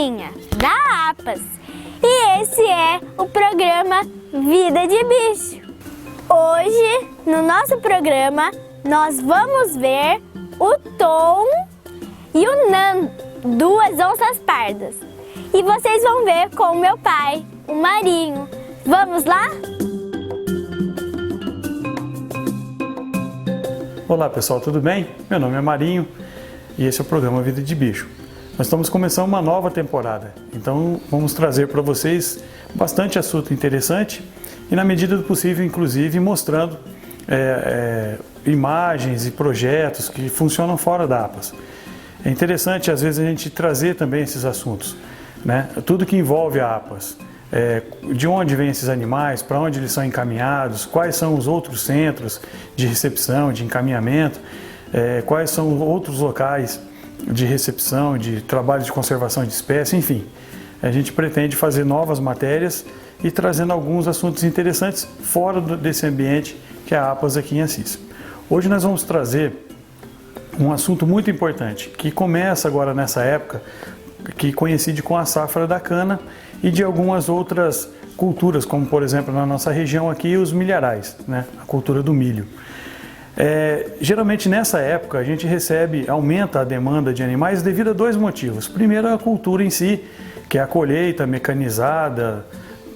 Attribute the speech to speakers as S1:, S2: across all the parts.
S1: Marinha, da APAS, e esse é o programa Vida de Bicho. Hoje, no nosso programa, nós vamos ver o Tom e o Nando, duas onças pardas. E vocês vão ver com o meu pai, o Marinho. Vamos lá?
S2: Olá pessoal, tudo bem? Meu nome é Marinho e esse é o programa Vida de Bicho. Nós estamos começando uma nova temporada, então vamos trazer para vocês bastante assunto interessante e na medida do possível, inclusive, mostrando imagens e projetos que funcionam fora da APAS. É interessante às vezes a gente trazer também esses assuntos, né? Tudo que envolve a APAS. De onde vêm esses animais, para onde eles são encaminhados, quais são os outros centros de recepção, de encaminhamento, quais são outros locais de recepção, de trabalho de conservação de espécie, enfim. A gente pretende fazer novas matérias e trazendo alguns assuntos interessantes fora desse ambiente que é a APAS aqui em Assis. Hoje nós vamos trazer um assunto muito importante, que começa agora nessa época, que coincide com a safra da cana e de algumas outras culturas, como por exemplo na nossa região aqui os milharais, né? A cultura do milho. Geralmente nessa época a gente aumenta a demanda de animais devido a dois motivos. Primeiro, a cultura em si, que é a colheita mecanizada,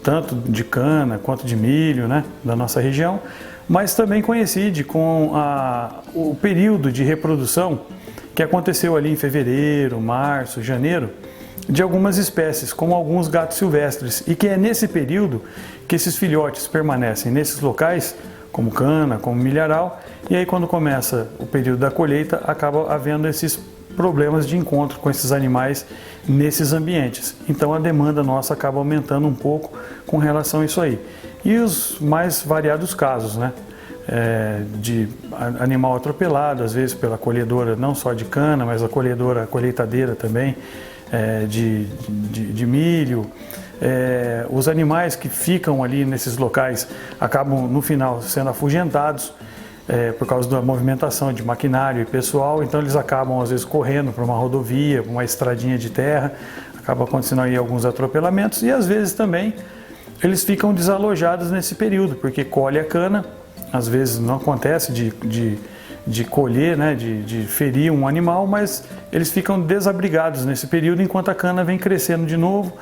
S2: tanto de cana quanto de milho, né? Da nossa região, mas também coincide com o período de reprodução que aconteceu ali em fevereiro, março, janeiro, de algumas espécies, como alguns gatos silvestres, e que é nesse período que esses filhotes permanecem nesses locais, como cana, como milharal, e aí quando começa o período da colheita, acaba havendo esses problemas de encontro com esses animais nesses ambientes. Então a demanda nossa acaba aumentando um pouco com relação a isso aí. E os mais variados casos, né? De animal atropelado, às vezes pela colhedora não só de cana, mas a colheitadeira também, de milho. Os animais que ficam ali nesses locais acabam no final sendo afugentados por causa da movimentação de maquinário e pessoal, então eles acabam às vezes correndo para uma rodovia, para uma estradinha de terra, acaba acontecendo aí alguns atropelamentos e às vezes também eles ficam desalojados nesse período, porque colhe a cana, às vezes não acontece de colher, né, de ferir um animal, mas eles ficam desabrigados nesse período enquanto a cana vem crescendo de novo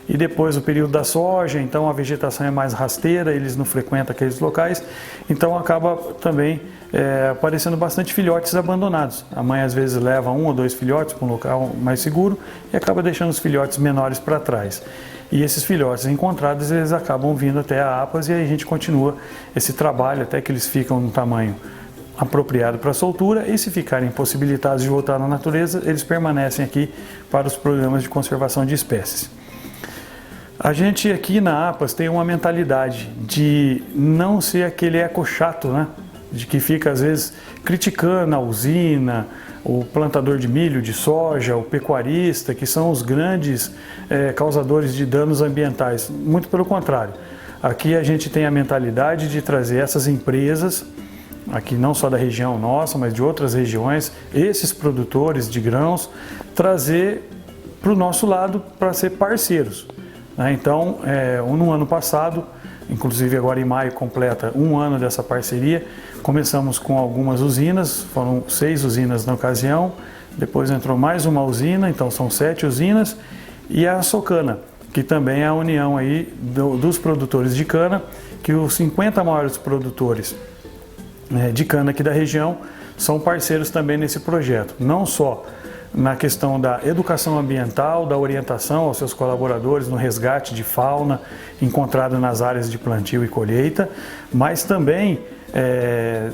S2: e depois o período da soja, então a vegetação é mais rasteira, eles não frequentam aqueles locais, então acaba também aparecendo bastante filhotes abandonados. A mãe às vezes leva 1 ou 2 filhotes para um local mais seguro e acaba deixando os filhotes menores para trás. E esses filhotes encontrados, eles acabam vindo até a APAS e aí a gente continua esse trabalho até que eles ficam no tamanho apropriado para a soltura e se ficarem impossibilitados de voltar na natureza, eles permanecem aqui para os programas de conservação de espécies. A gente aqui na APAS tem uma mentalidade de não ser aquele eco chato, né? De que fica às vezes criticando a usina, o plantador de milho, de soja, o pecuarista, que são os grandes causadores de danos ambientais. Muito pelo contrário. Aqui a gente tem a mentalidade de trazer essas empresas, aqui não só da região nossa, mas de outras regiões, esses produtores de grãos, trazer para o nosso lado para ser parceiros. Então, no ano passado, inclusive agora em maio completa 1 ano dessa parceria, começamos com algumas usinas, foram 6 usinas na ocasião, depois entrou mais uma usina, então são 7 usinas, e a Socana, que também é a união aí dos produtores de cana, que os 50 maiores produtores de cana aqui da região são parceiros também nesse projeto, não só na questão da educação ambiental, da orientação aos seus colaboradores no resgate de fauna encontrada nas áreas de plantio e colheita, mas também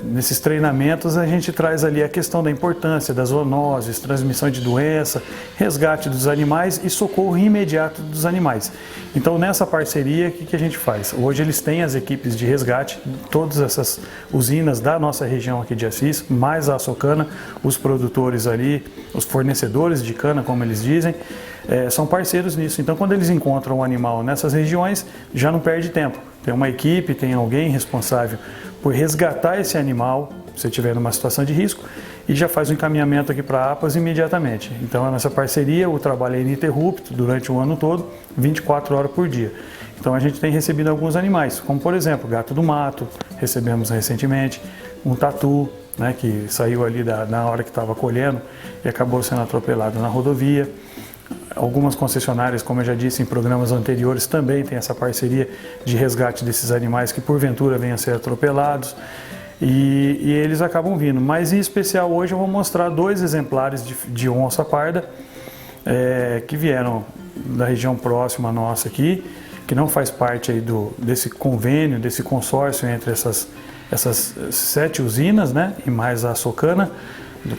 S2: nesses treinamentos a gente traz ali a questão da importância das zoonoses, transmissão de doença, resgate dos animais e socorro imediato dos animais. Então nessa parceria, o que a gente faz? Hoje eles têm as equipes de resgate, todas essas usinas da nossa região aqui de Assis, mais a Socana, os produtores ali, os fornecedores de cana, como eles dizem, são parceiros nisso. Então quando eles encontram um animal nessas regiões, já não perde tempo. Tem uma equipe, tem alguém responsável por resgatar esse animal, se você estiver numa situação de risco, e já faz o encaminhamento aqui para a APAS imediatamente. Então, nessa parceria, o trabalho é ininterrupto durante o ano todo, 24 horas por dia. Então, a gente tem recebido alguns animais, como por exemplo, gato do mato, recebemos recentemente, um tatu, né, que saiu ali na hora que estava colhendo e acabou sendo atropelado na rodovia. Algumas concessionárias, como eu já disse em programas anteriores, também tem essa parceria de resgate desses animais que porventura venham a ser atropelados e eles acabam vindo. Mas em especial hoje eu vou mostrar 2 exemplares de onça parda que vieram da região próxima nossa aqui, que não faz parte aí desse convênio, desse consórcio entre essas 7 usinas, né, e mais a Socana,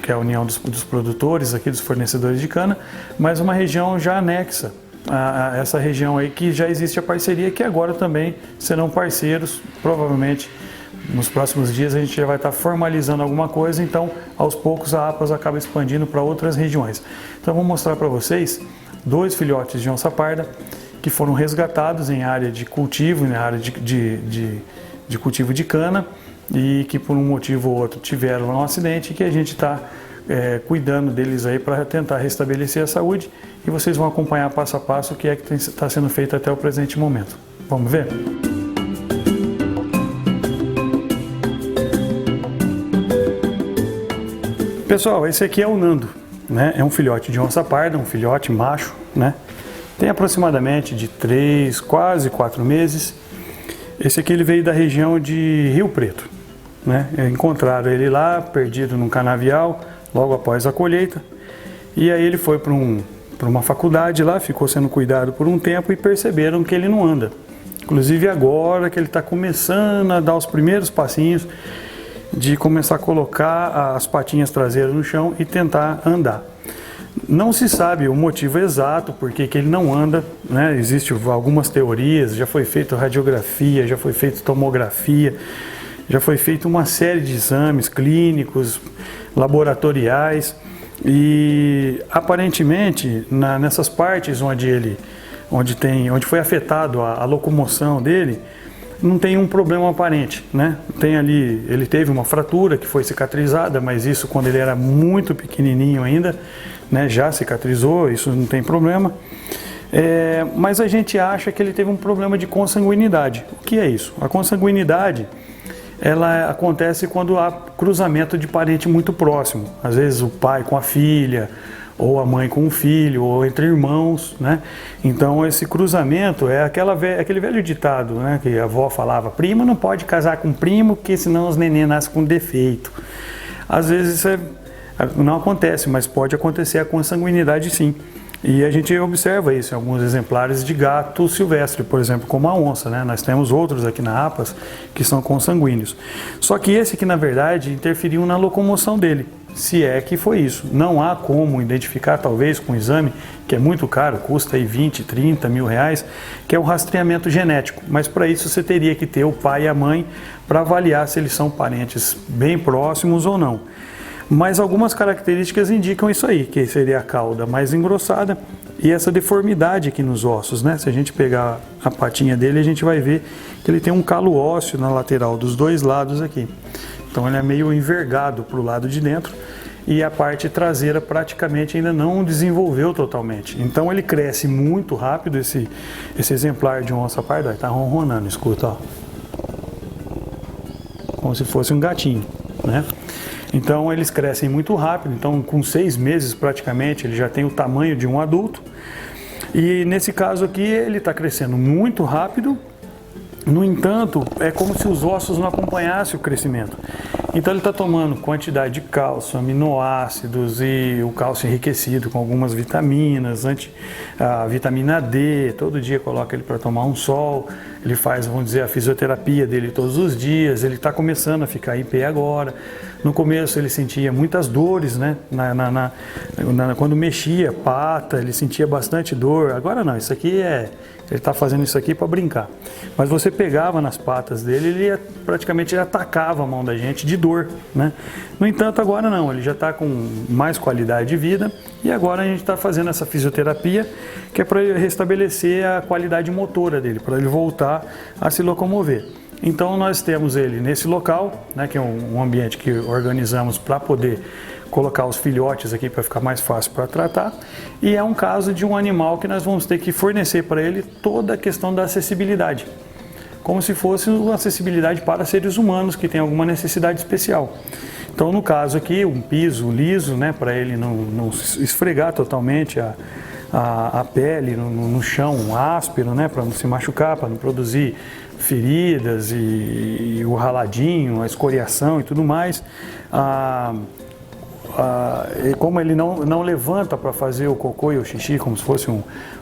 S2: que é a união dos produtores aqui, dos fornecedores de cana, mas uma região já anexa a essa região aí que já existe a parceria, que agora também serão parceiros. Provavelmente nos próximos dias a gente já vai estar formalizando alguma coisa, então aos poucos a APAS acaba expandindo para outras regiões. Então eu vou mostrar para vocês 2 filhotes de onça parda que foram resgatados em área de cultivo, na área de cultivo de cana, e que por um motivo ou outro tiveram um acidente, e que a gente está cuidando deles aí para tentar restabelecer a saúde, e vocês vão acompanhar passo a passo o que é que está sendo feito até o presente momento. Vamos ver? Pessoal, esse aqui é o Nando, né? É um filhote de onça parda, um filhote macho, né? Tem aproximadamente de 3, quase 4 meses. Esse aqui ele veio da região de Rio Preto, né? Encontraram ele lá, perdido num canavial, logo após a colheita. E aí ele foi para uma faculdade lá, ficou sendo cuidado por um tempo e perceberam que ele não anda. Inclusive agora que ele está começando a dar os primeiros passinhos de começar a colocar as patinhas traseiras no chão e tentar andar. Não se sabe o motivo exato por que ele não anda, né? Existem algumas teorias, já foi feita radiografia, já foi feita tomografia, já foi feita uma série de exames clínicos, laboratoriais, e aparentemente nessas partes onde foi afetado a locomoção dele, não tem um problema aparente, né? Tem ali, ele teve uma fratura que foi cicatrizada, mas isso quando ele era muito pequenininho ainda, né? Já cicatrizou, isso não tem problema. Mas a gente acha que ele teve um problema de consanguinidade. O que é isso? A consanguinidade, ela acontece quando há cruzamento de parente muito próximo. Às vezes o pai com a filha, ou a mãe com o filho, ou entre irmãos, né? Então esse cruzamento é aquele velho ditado, né, que a avó falava: prima não pode casar com primo, porque senão os neném nascem com defeito. Às vezes isso não acontece, mas pode acontecer a consanguinidade sim. E a gente observa isso em alguns exemplares de gato silvestre, por exemplo, como a onça, né? Nós temos outros aqui na APAS que são consanguíneos. Só que esse aqui, na verdade, interferiu na locomoção dele, se é que foi isso. Não há como identificar, talvez, com um exame, que é muito caro, custa aí 20, 30 mil reais, que é o rastreamento genético. Mas para isso você teria que ter o pai e a mãe para avaliar se eles são parentes bem próximos ou não. Mas algumas características indicam isso aí, que seria a cauda mais engrossada e essa deformidade aqui nos ossos, né? Se a gente pegar a patinha dele, a gente vai ver que ele tem um calo ósseo na lateral dos 2 lados aqui. Então ele é meio envergado para o lado de dentro e a parte traseira praticamente ainda não desenvolveu totalmente. Então ele cresce muito rápido, esse exemplar de onça parda. Está ronronando, escuta, ó. Como se fosse um gatinho, né? Então eles crescem muito rápido, então com 6 meses praticamente ele já tem o tamanho de um adulto. E nesse caso aqui ele está crescendo muito rápido, no entanto é como se os ossos não acompanhassem o crescimento. Então ele está tomando quantidade de cálcio, aminoácidos e o cálcio enriquecido com algumas vitaminas, a vitamina D, todo dia coloca ele para tomar um sol, ele faz, vamos dizer, a fisioterapia dele todos os dias, ele está começando a ficar em pé agora. No começo ele sentia muitas dores, né? Quando mexia a pata, ele sentia bastante dor. Agora não, isso aqui ele está fazendo isso aqui para brincar. Mas você pegava nas patas dele, ele praticamente atacava a mão da gente de dor, né? No entanto, agora não, ele já está com mais qualidade de vida e agora a gente está fazendo essa fisioterapia que é para restabelecer a qualidade motora dele, para ele voltar a se locomover. Então nós temos ele nesse local, né, que é um ambiente que organizamos para poder colocar os filhotes aqui para ficar mais fácil para tratar, e é um caso de um animal que nós vamos ter que fornecer para ele toda a questão da acessibilidade, como se fosse uma acessibilidade para seres humanos que têm alguma necessidade especial. Então, no caso aqui, um piso liso, né, para ele não esfregar totalmente a pele no chão áspero, né, para não se machucar, para não produzir feridas e o raladinho, a escoriação e tudo mais. E como ele não levanta para fazer o cocô e o xixi como se fosse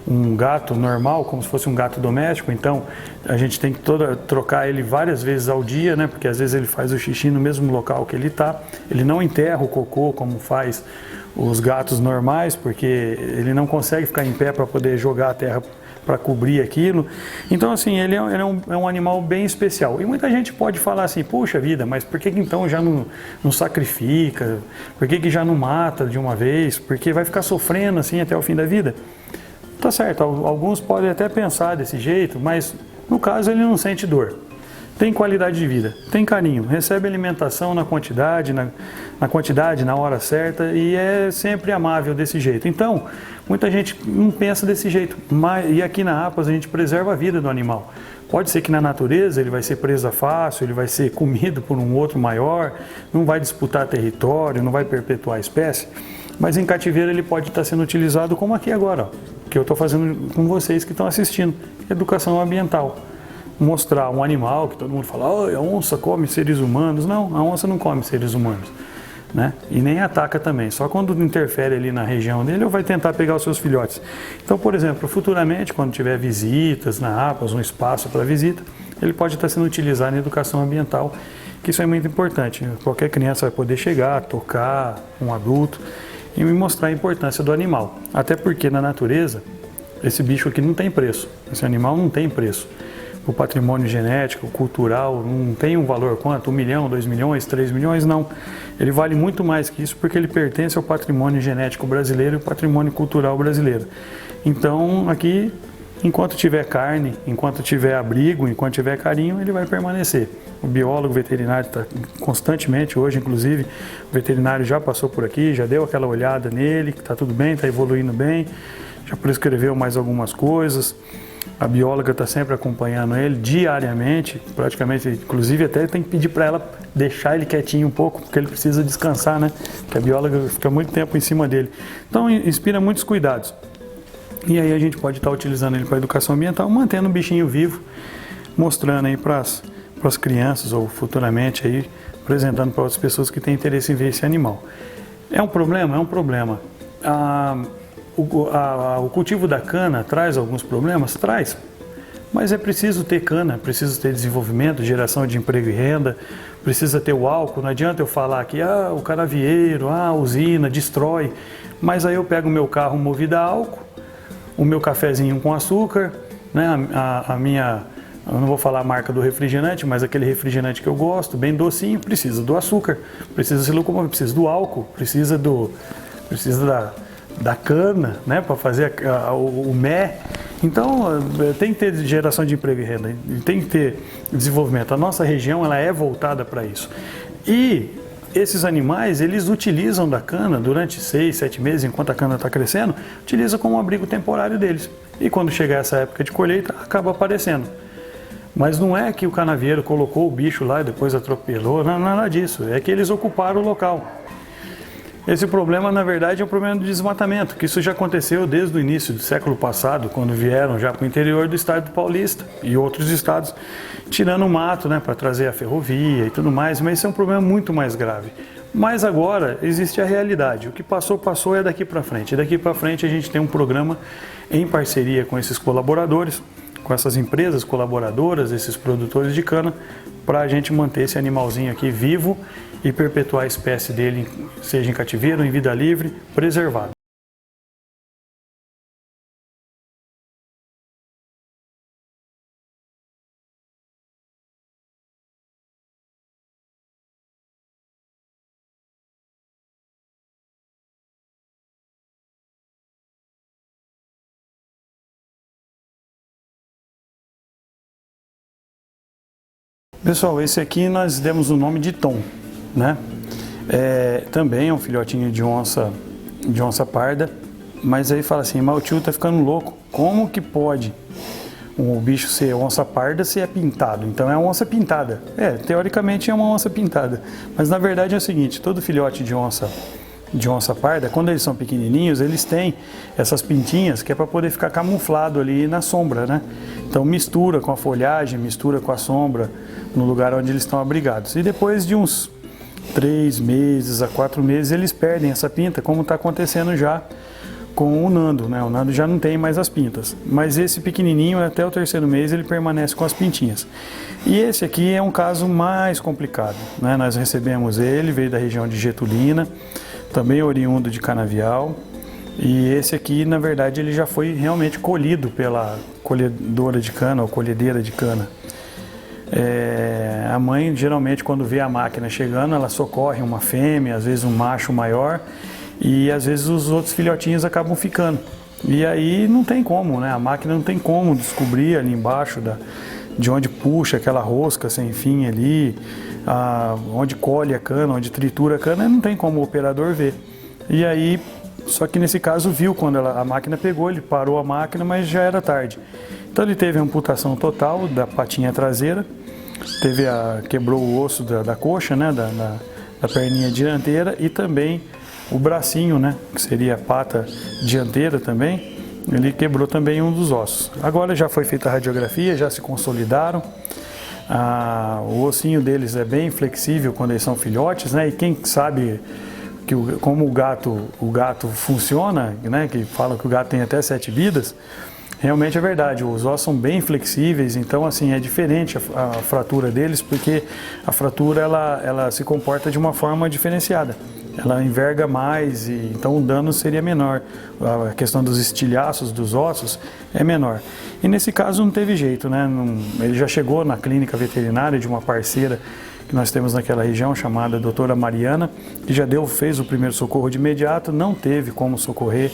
S2: um gato normal, como se fosse um gato doméstico, então a gente tem que trocar ele várias vezes ao dia, né? Porque às vezes ele faz o xixi no mesmo local que ele está, ele não enterra o cocô como faz os gatos normais, porque ele não consegue ficar em pé para poder jogar a terra para cobrir aquilo. Então, assim, ele é um animal bem especial. E muita gente pode falar assim, puxa vida, mas por que então já não sacrifica? Por que já não mata de uma vez? Porque vai ficar sofrendo assim até o fim da vida? Tá certo, alguns podem até pensar desse jeito, mas no caso ele não sente dor. Tem qualidade de vida, tem carinho, recebe alimentação na quantidade, na hora certa, e é sempre amável desse jeito. Então, muita gente não pensa desse jeito, e aqui na APAS a gente preserva a vida do animal. Pode ser que na natureza ele vai ser presa fácil, ele vai ser comido por um outro maior, não vai disputar território, não vai perpetuar a espécie, mas em cativeiro ele pode estar sendo utilizado como aqui agora, ó, que eu estou fazendo com vocês que estão assistindo, educação ambiental. Mostrar um animal que todo mundo fala, oh, a onça come seres humanos. Não, a onça não come seres humanos, né? E nem ataca também, só quando interfere ali na região dele ou vai tentar pegar os seus filhotes. Então, por exemplo, futuramente, quando tiver visitas na APAS, um espaço para visita, ele pode estar sendo utilizado em educação ambiental, que isso é muito importante. Qualquer criança vai poder chegar, tocar um adulto e me mostrar a importância do animal. Até porque na natureza, esse bicho aqui não tem preço, esse animal não tem preço. O patrimônio genético, cultural, não tem um valor quanto? 1 milhão, 2 milhões, 3 milhões? Não. Ele vale muito mais que isso porque ele pertence ao patrimônio genético brasileiro e ao patrimônio cultural brasileiro. Então, aqui, enquanto tiver carne, enquanto tiver abrigo, enquanto tiver carinho, ele vai permanecer. O biólogo veterinário está constantemente, hoje inclusive, o veterinário já passou por aqui, já deu aquela olhada nele, que está tudo bem, está evoluindo bem, já prescreveu mais algumas coisas. A bióloga está sempre acompanhando ele diariamente, praticamente, inclusive até tem que pedir para ela deixar ele quietinho um pouco, porque ele precisa descansar, né? Porque a bióloga fica muito tempo em cima dele. Então, inspira muitos cuidados. E aí a gente pode estar utilizando ele para educação ambiental, mantendo o bichinho vivo, mostrando aí para as crianças ou futuramente aí, apresentando para outras pessoas que têm interesse em ver esse animal. É um problema? É um problema. O cultivo da cana traz alguns problemas? Traz, mas é preciso ter cana, preciso ter desenvolvimento, geração de emprego e renda, precisa ter o álcool. Não adianta eu falar que o canavieiro, a usina destrói, mas aí eu pego o meu carro movido a álcool, o meu cafezinho com açúcar, né? Eu não vou falar a marca do refrigerante, mas aquele refrigerante que eu gosto, bem docinho, precisa do açúcar, precisa se locomover, precisa do álcool, precisa da cana, né, para fazer o mé. Então, tem que ter geração de emprego e renda, tem que ter desenvolvimento. A nossa região ela é voltada para isso. E esses animais, eles utilizam da cana durante 6, 7 meses, enquanto a cana está crescendo, utilizam como abrigo temporário deles. E quando chegar essa época de colheita, acaba aparecendo. Mas não é que o canavieiro colocou o bicho lá e depois atropelou, não, nada disso. É que eles ocuparam o local. Esse problema, na verdade, é um problema do desmatamento, que isso já aconteceu desde o início do século passado, quando vieram já para o interior do estado do Paulista e outros estados, tirando o mato, né, para trazer a ferrovia e tudo mais, mas isso é um problema muito mais grave. Mas agora existe a realidade, o que passou, passou, é daqui para frente. E daqui para frente a gente tem um programa em parceria com esses colaboradores, com essas empresas colaboradoras, esses produtores de cana, para a gente manter esse animalzinho aqui vivo e perpetuar a espécie dele, seja em cativeiro ou em vida livre, preservado. Pessoal, esse aqui nós demos o nome de Tom, né? Também é um filhotinho de onça parda, mas aí fala assim, mas o tio tá ficando louco, como que pode o bicho ser onça parda se é pintado? Então é uma onça pintada. Teoricamente é uma onça pintada, mas na verdade é o seguinte, todo filhote de onça parda, quando eles são pequenininhos, eles têm essas pintinhas que é para poder ficar camuflado ali na sombra, né? Então mistura com a folhagem, mistura com a sombra no lugar onde eles estão abrigados. E depois de uns 3 meses a 4 meses eles perdem essa pinta, como está acontecendo já com o Nando, né? O Nando já não tem mais as pintas, mas esse pequenininho até o 3º mês ele permanece com as pintinhas. E esse aqui é um caso mais complicado, né? Nós recebemos ele, veio da região de Getulina, também oriundo de Canavial, e esse aqui na verdade ele já foi realmente colhido pela colhedora de cana ou colhedeira de cana. A mãe geralmente quando vê a máquina chegando ela socorre uma fêmea, às vezes um macho maior, e às vezes os outros filhotinhos acabam ficando. E aí não tem como, né? A máquina não tem como descobrir ali embaixo de onde puxa aquela rosca sem fim ali, onde colhe a cana, onde tritura a cana, não tem como o operador ver. E aí, só que nesse caso viu quando a máquina pegou, ele parou a máquina, mas já era tarde. Então ele teve a amputação total da patinha traseira, quebrou o osso da coxa, né, da perninha dianteira e também o bracinho, né, que seria a pata dianteira também, ele quebrou também um dos ossos. Agora já foi feita a radiografia, já se consolidaram, o ossinho deles é bem flexível quando eles são filhotes, né, e quem sabe como o gato funciona, né, que falam que o gato tem até 7 vidas, realmente é verdade, os ossos são bem flexíveis, então assim é diferente a fratura deles, porque a fratura ela se comporta de uma forma diferenciada. Ela enverga mais e então o dano seria menor. A questão dos estilhaços dos ossos é menor. E nesse caso não teve jeito, né? Ele já chegou na clínica veterinária de uma parceira que nós temos naquela região, chamada doutora Mariana, que já fez o primeiro socorro de imediato, não teve como socorrer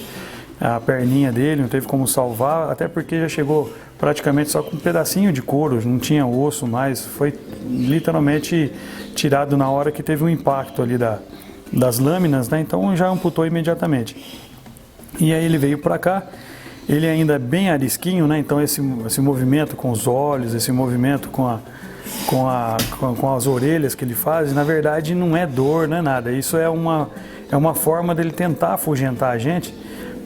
S2: a perninha dele, não teve como salvar, até porque já chegou praticamente só com um pedacinho de couro, não tinha osso mais, foi literalmente tirado na hora que teve um impacto ali das lâminas, né? Então já amputou imediatamente. E aí ele veio para cá, ele ainda é bem arisquinho, né? Então esse movimento com os olhos, esse movimento com as orelhas que ele faz, na verdade não é dor, não é nada. Isso é uma forma dele tentar afugentar a gente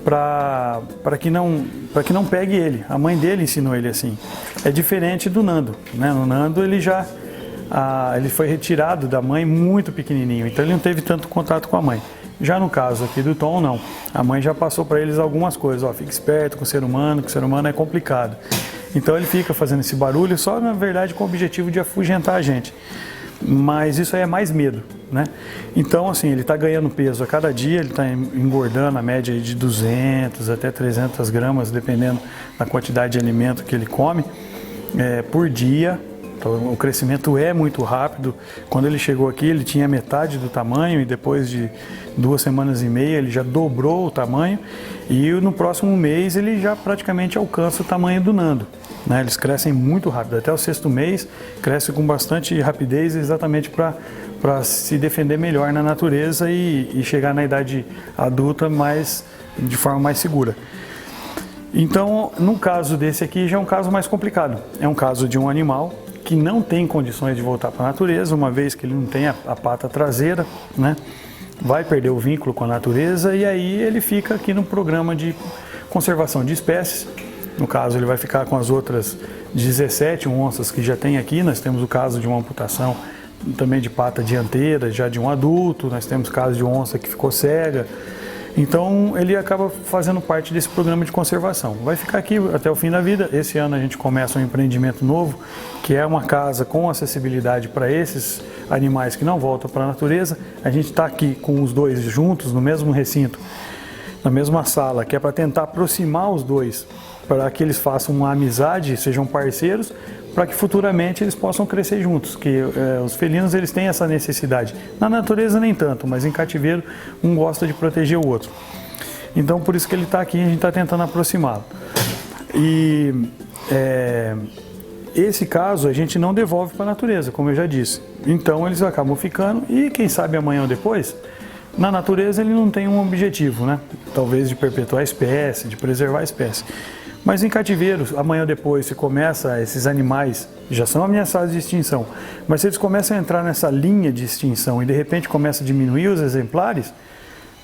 S2: para que não pegue ele. A mãe dele ensinou ele assim. É diferente do Nando, né? No Nando ele foi retirado da mãe muito pequenininho, então ele não teve tanto contato com a mãe. Já no caso aqui do Tom, não. A mãe já passou para eles algumas coisas. Fica esperto com o ser humano, que o ser humano é complicado. Então ele fica fazendo esse barulho só, na verdade, com o objetivo de afugentar a gente. Mas isso aí é mais medo, né? Então, assim, ele está ganhando peso a cada dia, ele está engordando a média de 200 até 300 gramas, dependendo da quantidade de alimento que ele come por dia. Então, o crescimento é muito rápido. Quando ele chegou aqui, ele tinha metade do tamanho e depois de 2 semanas e meia ele já dobrou o tamanho e no próximo mês ele já praticamente alcança o tamanho do Nando, né? Eles crescem muito rápido, até o 6º mês cresce com bastante rapidez, exatamente para se defender melhor na natureza e chegar na idade adulta de forma mais segura. Então, no caso desse aqui já é um caso mais complicado, é um caso de um animal que não tem condições de voltar para a natureza, uma vez que ele não tem a pata traseira, né? Vai perder o vínculo com a natureza e aí ele fica aqui no programa de conservação de espécies. No caso, ele vai ficar com as outras 17 onças que já tem aqui. Nós temos o caso de uma amputação também de pata dianteira, já de um adulto. Nós temos caso de onça que ficou cega. Então, ele acaba fazendo parte desse programa de conservação. Vai ficar aqui até o fim da vida. Esse ano a gente começa um empreendimento novo, que é uma casa com acessibilidade para esses animais que não voltam para a natureza. A gente está aqui com os dois juntos, no mesmo recinto, na mesma sala, que é para tentar aproximar os dois, para que eles façam uma amizade, sejam parceiros, para que futuramente eles possam crescer juntos, que os felinos eles têm essa necessidade. Na natureza nem tanto, mas em cativeiro um gosta de proteger o outro. Então por isso que ele está aqui, a gente está tentando aproximá-lo. esse caso a gente não devolve para a natureza, como eu já disse. Então eles acabam ficando e quem sabe amanhã ou depois, na natureza ele não tem um objetivo, né? Talvez de perpetuar a espécie, de preservar a espécie. Mas em cativeiro, amanhã ou depois, se começa, esses animais já são ameaçados de extinção, mas se eles começam a entrar nessa linha de extinção e de repente começa a diminuir os exemplares,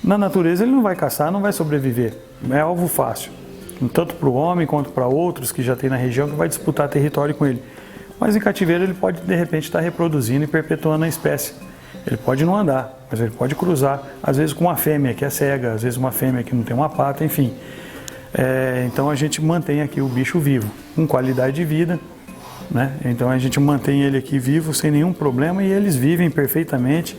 S2: na natureza ele não vai caçar, não vai sobreviver. É alvo fácil, tanto para o homem quanto para outros que já tem na região que vai disputar território com ele. Mas em cativeiro ele pode de repente estar reproduzindo e perpetuando a espécie. Ele pode não andar, mas ele pode cruzar, às vezes com uma fêmea que é cega, às vezes uma fêmea que não tem uma pata, enfim. Então a gente mantém aqui o bicho vivo, com qualidade de vida, né? Então a gente mantém ele aqui vivo sem nenhum problema e eles vivem perfeitamente.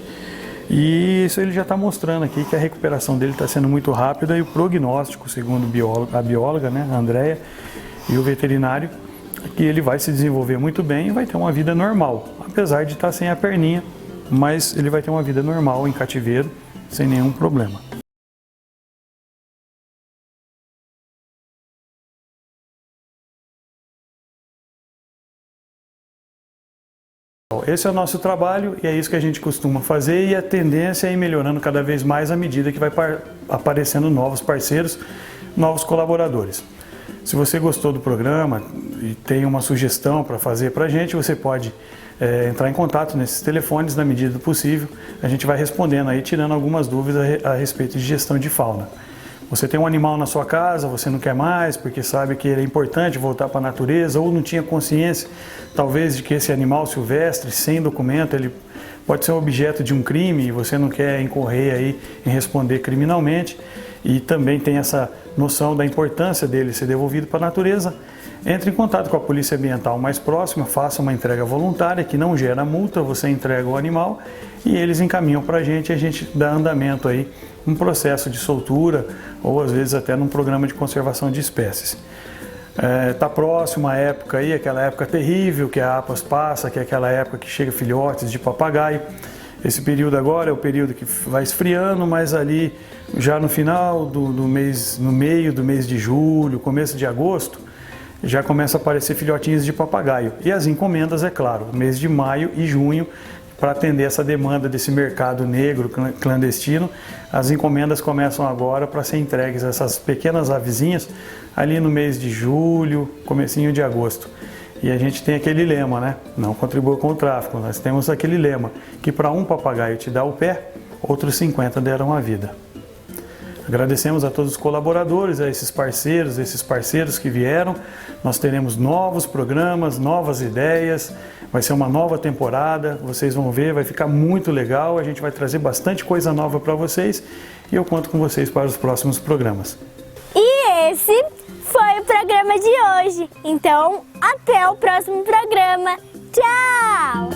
S2: E isso ele já está mostrando aqui que a recuperação dele está sendo muito rápida e o prognóstico, segundo a bióloga, né, a Andréia, e o veterinário, que ele vai se desenvolver muito bem e vai ter uma vida normal, apesar de estar sem a perninha, mas ele vai ter uma vida normal em cativeiro, sem nenhum problema. Esse é o nosso trabalho e é isso que a gente costuma fazer e a tendência é ir melhorando cada vez mais à medida que vai aparecendo novos parceiros, novos colaboradores. Se você gostou do programa e tem uma sugestão para fazer para a gente, você pode entrar em contato nesses telefones na medida do possível. A gente vai respondendo aí, tirando algumas dúvidas a respeito de gestão de fauna. Você tem um animal na sua casa, você não quer mais porque sabe que é importante voltar para a natureza ou não tinha consciência, talvez, de que esse animal silvestre, sem documento, ele pode ser objeto de um crime e você não quer incorrer aí em responder criminalmente e também tem essa noção da importância dele ser devolvido para a natureza, entre em contato com a Polícia Ambiental mais próxima, faça uma entrega voluntária que não gera multa, você entrega o animal e eles encaminham para a gente dá andamento aí um processo de soltura ou às vezes até num programa de conservação de espécies. Está próximo a época aí, aquela época terrível que a APAS passa, que é aquela época que chega filhotes de papagaio. Esse período agora é o período que vai esfriando, mas ali já no final do mês, no meio do mês de julho, começo de agosto, já começa a aparecer filhotinhos de papagaio. E as encomendas, é claro, mês de maio e junho, para atender essa demanda desse mercado negro clandestino, as encomendas começam agora para ser entregues essas pequenas avezinhas ali no mês de julho, comecinho de agosto. E a gente tem aquele lema, né? Não contribua com o tráfico. Nós temos aquele lema que para um papagaio te dar o pé, outros 50 deram a vida. Agradecemos a todos os colaboradores, a esses parceiros que vieram. Nós teremos novos programas, novas ideias, vai ser uma nova temporada, vocês vão ver, vai ficar muito legal, a gente vai trazer bastante coisa nova para vocês e eu conto com vocês para os próximos programas.
S1: E esse foi o programa de hoje, então até o próximo programa. Tchau!